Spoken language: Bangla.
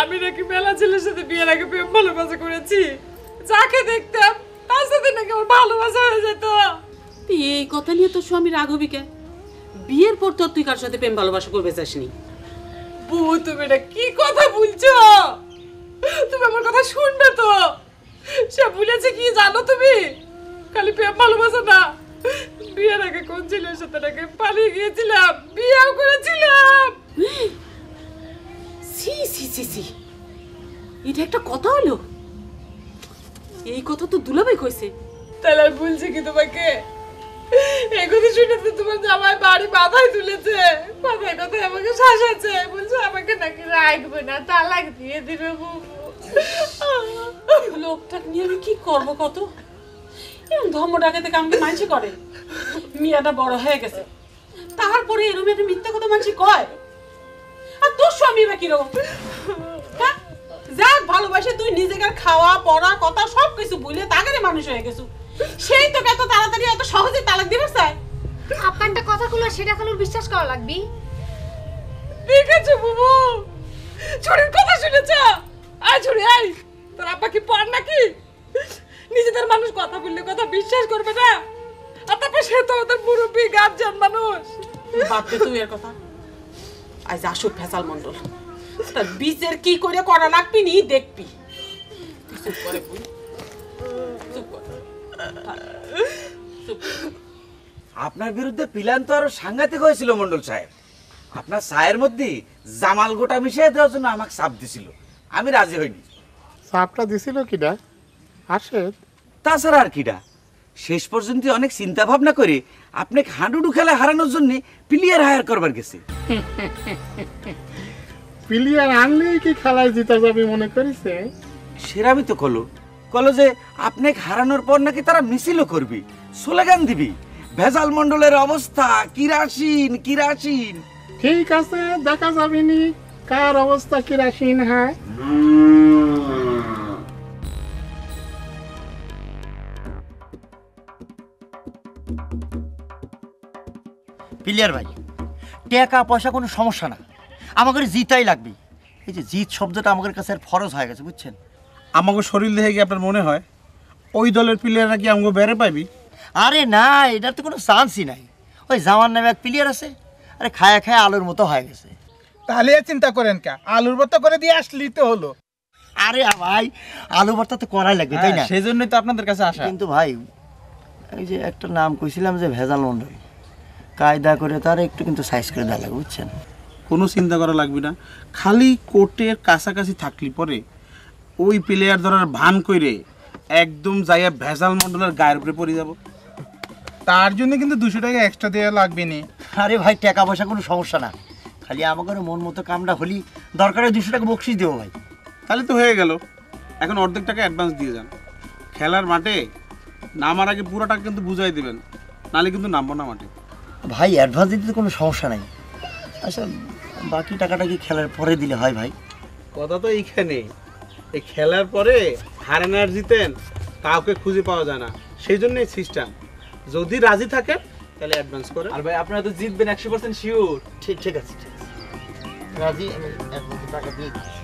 আমি নাকি মেলা ছেলের সাথে বিয়ের আগে প্রেম ভালোবাসা করেছি, যাকে দেখতাম তার সাথে নাকি আমার ভালোবাসা হয়ে যেত। এই কথা নিয়ে তোর স্বামী রাগ হবি কেন? বিয়ের পর তোর তুই কার সাথে প্রেম ভালোবাসা করবে চাসনি? বউ তুমি এটা কি কথা বলছো? তুমি আমার কথা শুনবে তো? সে বলেছে কি জানো তুমি? খালি প্রেম ভালোবাসা না, বিয়ের আগে কোন ছেলের সাথে নাকি পালিয়ে গিয়েছিলাম, বিয়েও করেছিলাম। সি সি সি সি, এটা একটা কথা হলো? এই কথা তো দুলাভাই কইছে। তাহলে আমি বলছি কি তোমাকে? এই কথা শুনে তো তোমার জামাই বাড়ি মাথায় তুলেছে, কথায় কথায় আমাকে শাসাচ্ছে, বলছে আমাকে নাকি রাখবে না, তালাক দিয়ে দিবে। লোকটাকে নিয়ে আমি কি করবো কত? এরকম ধর্ম ডাকাতে কামকে মানছি করে? মিয়াটা বড় হয়ে গেছে, তারপরে এরকম একটা মিথ্যা কথা মানছি কয়? আর তোর স্বামী বা কিরকম? যাক ভালোবাসে তুই নিজেকার খাওয়া পড়া কথা সবকিছু ভুলে তাগেরে মানুষ হয়ে গেছো, সেই তোকে এত তাড়াতাড়ি এত সহজে তালাক দিবে চাই? আপনারটা কথাগুলো সেটা খালুর বিশ্বাস করা লাগবে। দেখেছো বুবু, ছড়ির কথা শুনেছ? আয় ছড়ি আয়, তোর আপা কি পড় নাকি? নিজেদের মানুষ কথা বললে কথা বিশ্বাস করবে না, আর তারপর সে তো ওদের মুরব্বী গার্জিয়ান মানুষ। বাপরে তুই এর কথা। আজ আসুক ফেসাল মন্ডল, তার বীজের কি করে করা লাগবি নি দেখবি। চুপ করে বই, চুপ কর। আপনার বিরুদ্ধে প্ল্যান তো আরো সাংঘাতিক হয়েছিল মন্ডল সাহেব। আপনার চায়ের মধ্যে জামাল গোটা মিশিয়ে দেওয়ার জন্য আমাকে চাপ দিছিল, আমি রাজি হইনি। চাপটা দিছিল কিডা? আসে তাছাড়া আর কিডা, শেষ পর্যন্ত অনেক চিন্তা ভাবনা করে আপনাকে হাডুডু খেলায় হারানোর জন্য প্লেয়ার হায়ার করবার গেছে। প্লেয়ার আনলেই কি খেলায় জিতা যাবে মনে করিছে? সেরামি তো কলো যে আপনাকে হারানোর পর নাকি তারা মিছিলও করবি, স্লোগান দিবি, ভেজাল মন্ডলের অবস্থা কিরাসিন কিরাসিন। ঠিক আছে, দেখা যাবে নি কার অবস্থা কিরাসিন হয়। প্লেয়ার ভাই, টাকা পয়সা কোনো সমস্যা না, আমাদের জিতাই লাগবে। এই যে জিত শব্দটা আমাদের কাছে আর ফরজ হয়ে গেছে, বুঝছেন? আমাকে শরীর দেখে কি আপনার মনে হয় ওই দলের প্লেয়াররা কি আমাকে বেড়ে পাইবি? আরে না, এটার তো কোনো চান্সই নাই। ওই জামান নামে এক প্লেয়ার আছে, আরে খায়া খায়া আলুর মতো হয়ে গেছে। তাহলে চিন্তা করেন কা, আলুর ভর্তা করে দিয়ে আসলি তো হলো। আরে ভাই, আলু ভর্তা তো করাই লাগবে, তাই না? সেই জন্যই তো আপনাদের কাছে আসা। কিন্তু ভাই, এই যে একটা নাম কইছিলাম যে ভেজাল মন্ডল, কায়দা করে তার একটু কিন্তু সাইজ করে দেওয়া লাগবে, বুঝছেন? কোনো চিন্তা করা লাগবে না, খালি কোর্টের কাছাকাছি থাকলি পরে ওই প্লেয়ার ধরার ভান কইরে একদম যাইয়া ভেজাল মন্ডলের গায়ের উপরে পড়ে যাব। তার জন্য কিন্তু 200 টাকা এক্সট্রা দেওয়া লাগবে না। আরে ভাই, টাকা পয়সা কোনো সমস্যা না, খালি আমাদের মন মতো কামটা হলি দরকারে 200 টাকা বকশিস দেবো ভাই। তাহলে তো হয়ে গেল। এখন অর্ধেক টাকা অ্যাডভান্স দিয়ে যান, খেলার মাঠে নামার আগে পুরো টাকা কিন্তু বুঝাই দেবেন, নাহলে কিন্তু নামবো না মাঠে। ভাই অ্যাডভান্স দিতে কোনো সমস্যা নাই। আচ্ছা, বাকি টাকাটা কি খেলার পরে দিলে হয় ভাই? কথা তো এইখানে, এই খেলার পরে হারেন আর জিতেন কাউকে খুঁজে পাওয়া যায় না, সেই জন্য এই সিস্টেম। যদি রাজি থাকেন তাহলে অ্যাডভান্স করেন। আর ভাই আপনারা তো জিতবেন 100% শিওর। ঠিক ঠিক আছে, ঠিক আছে, রাজি। আমি অ্যাডভান্স টাকা দিয়ে দিচ্ছি।